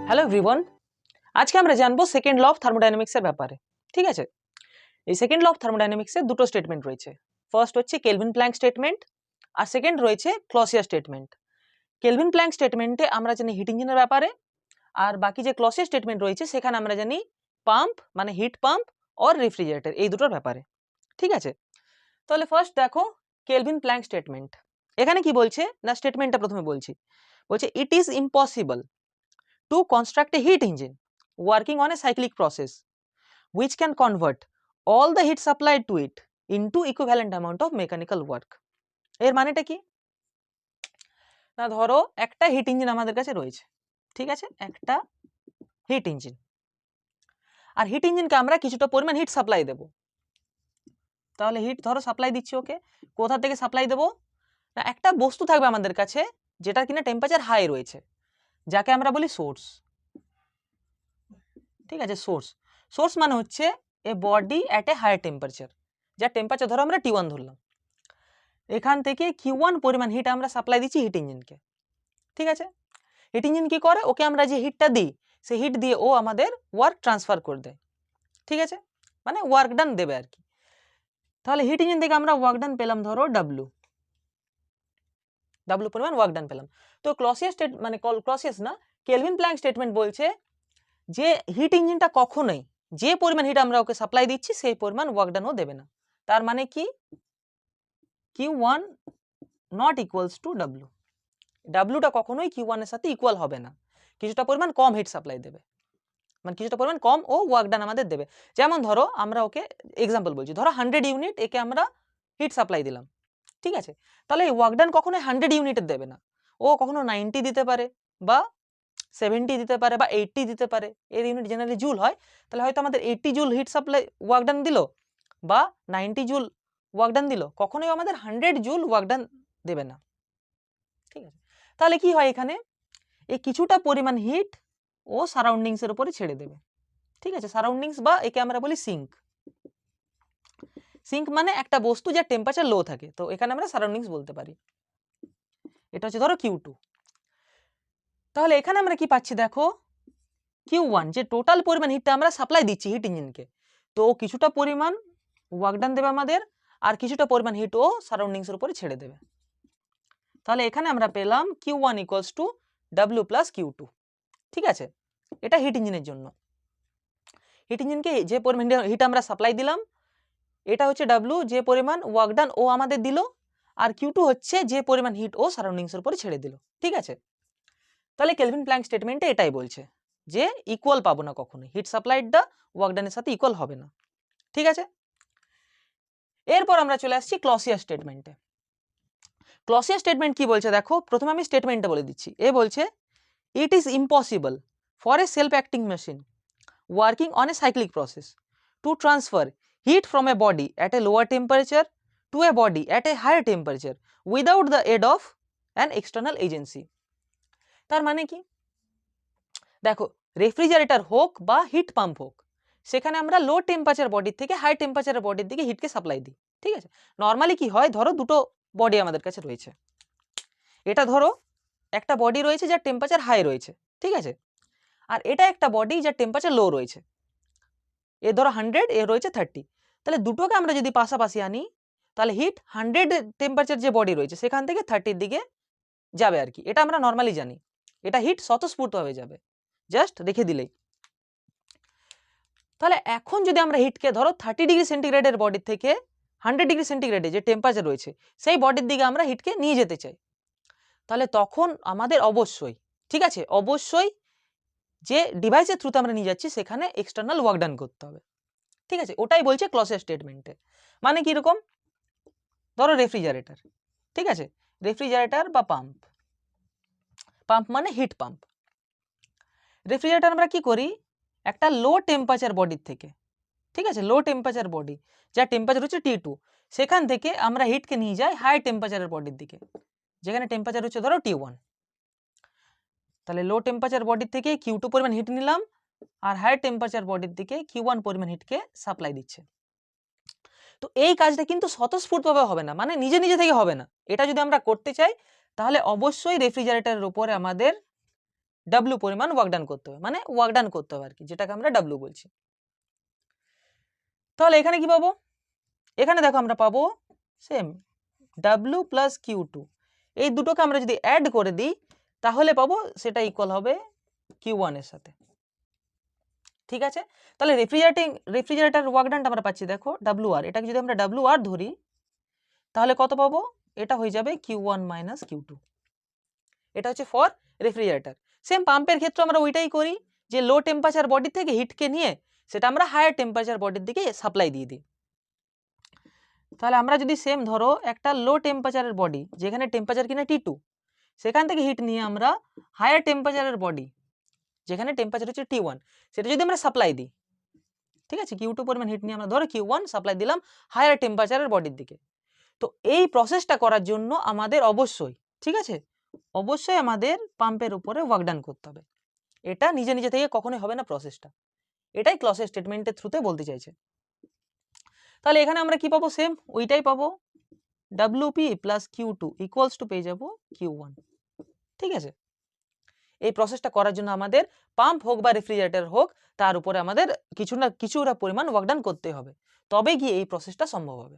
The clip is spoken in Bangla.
হ্যালো এভরিওয়ান, আজকে আমরা জানবো সেকেন্ড ল অফ থার্মোডাইনামিক্সের ব্যাপারে। ঠিক আছে, এই সেকেন্ড ল অফ থার্মোডাইনামিক্সে দুটো স্টেটমেন্ট রয়েছে। ফার্স্ট হচ্ছে কেলভিন প্ল্যাঙ্ক স্টেটমেন্ট, আর সেকেন্ড রয়েছে ক্লসিয়াস স্টেটমেন্ট। কেলভিন প্ল্যাঙ্ক স্টেটমেন্টে আমরা জানি হিট ইঞ্জিনের ব্যাপারে, আর বাকি যে ক্লসিয়াস স্টেটমেন্ট রয়েছে সেখানে আমরা জানি পাম্প মানে হিট পাম্প অর রেফ্রিজারেটর, এই দুটোর ব্যাপারে। ঠিক আছে, তাহলে ফার্স্ট দেখো কেলভিন প্ল্যাঙ্ক স্টেটমেন্ট। এখানে কি বলছে না, স্টেটমেন্টটা প্রথমে বলছে it is impossible to construct a heat engine working on a cyclic process which can convert all the heat supplied to it into equivalent amount of mechanical work। এর মানেটা কি না, ধরো একটা হিট ইঞ্জিন আমাদের কাছে রয়েছে। ঠিক আছে, একটা হিট ইঞ্জিন, আর হিট ইঞ্জিনকে আমরা কিছুটা পরিমাণ হিট সাপ্লাই দেব। তাহলে হিট ধরো সাপ্লাই দিচ্ছি, ওকে কোথা থেকে সাপ্লাই দেব না, একটা বস্তু থাকবে আমাদের কাছে যেটা কিনা টেম্পারেচার হাই রয়েছে, যাকে আমরা বলি সোর্স। ঠিক আছে, সোর্স মানে হচ্ছে a body at a higher temperature, যার টেম্পারেচার ধরো আমরা T1 ধরলাম। এখান থেকে Q1 পরিমাণ হিট আমরা সাপ্লাই দিচ্ছি হিট ইঞ্জিনকে। ঠিক আছে, হিট ইঞ্জিন কি করে, ওকে আমরা যে হিটটা দিই সেই হিট দিয়ে ও আমাদের ওয়ার্ক ট্রান্সফার করে দেয়। ঠিক আছে, মানে ওয়ার্ক ডান দেবে আর কি। তাহলে হিট ইঞ্জিন থেকে আমরা ওয়ার্ক ডান পেলাম ধরো W পরিমাণ ওয়ার্ক ডান পেলাম। তো ক্লসিয়াস মানে ক্লসিয়াস না, কেলভিন প্ল্যাঙ্ক স্টেটমেন্ট বলছে যে হিট ইঞ্জিনটা কখনোই যে পরিমাণ হিট আমরা ওকে সাপ্লাই দিচ্ছি সেই পরিমাণ ওয়ার্ক ডানও দেবে না। তার মানে কি Q1 not equals to W, ডাব্লুটা কখনোই Q1 এর সাথে ইকুয়াল হবে না, কিছুটা পরিমাণ কম হিট সাপ্লাই দেবে, মানে কিছুটা পরিমাণ কম ও ওয়ার্ক ডান আমাদের দেবে। যেমন ধরো আমরা ওকে এক্সাম্পল বলছি, ধরো 100 ইউনিট একে আমরা হিট সাপ্লাই দিলাম। ঠিক আছে, তাহলে এই ওয়ার্ক ডান কখনোই 100 ইউনিটের দেবে না, ও কখনো 90 দিতে পারে বা 70 দিতে পারে বা 80 দিতে পারে। এর ইউনিট জেনারেলি জুল হয়, তাহলে হয়তো আমাদের 80 joule heat supply work done দিল বা 90 জুল ওয়ার্ক ডান দিল, কখনোই আমাদের 100 জুল ওয়ার্ক ডান দেবে না। ঠিক আছে, তাহলে কি হয়, এখানে এই কিছুটা পরিমাণ হিট ও সারাউন্ডিংস এর উপরে ছেড়ে দেবে। ঠিক আছে, সারাউন্ডিংস বা একে আমরা বলি সিঙ্ক মানে একটা বস্তু যার টেম্পারেচার লো থাকে, তো এখানে আমরা সারাউন্ডিংস বলতে পারি। এটা হচ্ছে ধরো Q2। তাহলে এখানে আমরা কি পাচ্ছি দেখো, Q1 যে টোটাল পরিমাণ হিটটা আমরা সাপ্লাই দিচ্ছি হিট ইঞ্জিনকে, তো কিছুটা পরিমাণ ওয়ার্ক ডান দেবে আমাদের, আর কিছুটা পরিমাণ হিট ও সারাউন্ডিংস এর উপরে ছেড়ে দেবে। তাহলে এখানে আমরা পেলাম Q1 equals to W plus Q2। ঠিক আছে, এটা হিট ইঞ্জিনের জন্য। হিট ইঞ্জিনকে যে পরিমাণ হিট আমরা সাপ্লাই দিলাম এটা হচ্ছে W, যে পরিমাণ ওয়ার্ক ডান ও আমাদের দিল, আর Q2 হচ্ছে যে পরিমাণ হিট ও সারাউন্ডিংস এর উপরে ছেড়ে দিল। ঠিক আছে, তাহলে কেলভিন প্ল্যাঙ্ক স্টেটমেন্টে এটাই বলছে যে ইকুয়াল পাবো না কখনোই, হিট সাপ্লাইডটা ওয়ার্ক ডানের সাথে ইকুয়াল হবে না। ঠিক আছে, এরপর আমরা চলে আসছি ক্লসিয়াস স্টেটমেন্টে। ক্লসিয়াস স্টেটমেন্ট কি বলছে দেখো, প্রথমে আমি স্টেটমেন্টটা বলে দিচ্ছি। এ বলছে it is impossible for a self acting machine working on a cyclic process to transfer heat from a body at a lower temperature to a body at a higher temperature without the aid of an external agency। তার মানে কি দেখো, রেফ্রিজারেটর হোক বা হিট পাম্প হোক, সেখানে আমরা লো টেম্পারেচার বডির থেকে হাই টেম্পারেচার বডির দিকে হিটকে সাপ্লাই দিই। ঠিক আছে, নর্মালি কি হয়, ধরো দুটো বডি আমাদের কাছে রয়েছে, এটা ধরো একটা বডি রয়েছে যার টেম্পারেচার হাই রয়েছে। ঠিক আছে, আর এটা একটা বডি যার টেম্পারেচার লো রয়েছে, এ ধরো 100, এ রয়েছে 30। তাহলে দুটোকে আমরা যদি পাশাপাশি আনি তাহলে হিট 100 টেম্পারেচার যে বডি রয়েছে সেখান থেকে 30 দিকে যাবে আর কি, এটা আমরা নর্মালি জানি। এটা হিট স্বতঃস্ফূর্তভাবে যাবে, জাস্ট রেখে দিলেই। তাহলে এখন যদি আমরা হিটকে ধরো 30 ডিগ্রি সেন্টিগ্রেডের বডি থেকে 100 ডিগ্রি সেন্টিগ্রেডে যে টেম্পারেচার রয়েছে সেই বডির দিকে আমরা হিটকে নিয়ে যেতে চাই, তাহলে তখন আমাদের অবশ্যই, ঠিক আছে, অবশ্যই যে ডিভাইসের থ্রুতে আমরা নিয়ে যাচ্ছি সেখানে এক্সটার্নাল ওয়ার্ক ডান করতে হবে। ঠিক আছে, ওটাই বলছে ক্লসিয়াস স্টেটমেন্টে। মানে কিরকম, ধরো রেফ্রিজারেটর, ঠিক আছে, রেফ্রিজারেটর বা পাম্প মানে হিট পাম্প। রেফ্রিজারেটর আমরা কি করি, একটা লো টেম্পারেচার বডির থেকে, ঠিক আছে, লো টেম্পারেচার বডি যার টেম্পারেচার হচ্ছে T2, সেখান থেকে আমরা হিটকে নিয়ে যাই হাই টেম্পারেচারের বডির দিকে যেখানে টেম্পারেচার হচ্ছে ধরো T1। তাহলে লো টেম্পারেচার বডির থেকে Q2 পরিমাণ হিট নিলাম, আর হাই টেম্পারেচার বডির দিকে Q1 পরিমাণ হিটকে সাপ্লাই দিচ্ছে। তো এই কাজটা কিন্তু স্বতঃস্ফূর্তভাবে হবে না, মানে নিজে নিজে থেকে হবে না। এটা যদি আমরা করতে চাই তাহলে অবশ্যই রেফ্রিজারেটরের উপরে আমাদের ডাব্লিউ পরিমাণ ওয়ার্ক ডান করতে হবে, মানে ওয়ার্ক ডান করতে হবে আর কি, যেটাকে আমরা ডাব্লিউ বলছি। তাহলে এখানে কি পাবো, এখানে দেখো আমরা পাবো same W plus Q two, এই দুটোকে আমরা যদি অ্যাড করে দিই তাহলে পাবো সেটা ইকুয়াল হবে কিউ ওয়ান এর সাথে। ঠিক আছে, তাহলে রেফ্রিজারেটর ওয়ার্ক ডানটা আমরা পাচ্ছি দেখো ডাব্লিউ আর, এটাকে যদি আমরা ডাব্লিউ আর ধরি তাহলে কত পাবো, এটা হয়ে যাবে Q one minus Q two. এটা হচ্ছে ফর রেফ্রিজারেটর। সেম পাম্পের ক্ষেত্রে আমরা ওইটাই করি, যে লো টেম্পারেচার বডি থেকে হিটকে নিয়ে সেটা আমরা হায়ার টেম্পারেচার বডির দিকে সাপ্লাই দিয়ে দিই। তাহলে আমরা যদি সেম ধরো একটা লো টেম্পারেচারের বডি, যেখানে টেম্পারেচার কিনা T2, সেখান থেকে হিট নিয়ে আমরা হায়ার টেম্পারেচারের বডি, যেখানে টেম্পারেচার হচ্ছে T1, সেটা যদি আমরা সাপ্লাই দিই, ঠিক আছে, কিউ টু পরিমাণ হিট নিয়ে আমরা ধরো কিউ1 সাপ্লাই দিলাম হায়ার টেম্পারেচারের বডির দিকে। তো এই প্রসেসটা করার জন্য আমাদের অবশ্যই, ঠিক আছে, অবশ্যই আমাদের পাম্পের উপরে ওয়ার্ক ডান করতে হবে। এটা নিজে নিজে থেকে কখনোই হবে না প্রসেসটা, এটাই ক্লসের স্টেটমেন্টের থ্রুতে বলতে চাইছে। তাহলে এখানে আমরা কি পাবো, সেম ওইটাই পাবো, WP plus Q2 equals to পেয়ে যাবো Q1। ঠিক আছে, এই প্রসেসটা করার জন্য আমাদের পাম্প হোক বা রেফ্রিজারেটর হোক তার উপরে আমাদের কিছুটা পরিমাণ ওয়ার্ক ডান করতে হবে, তবে গিয়ে এই প্রসেসটা সম্ভব হবে।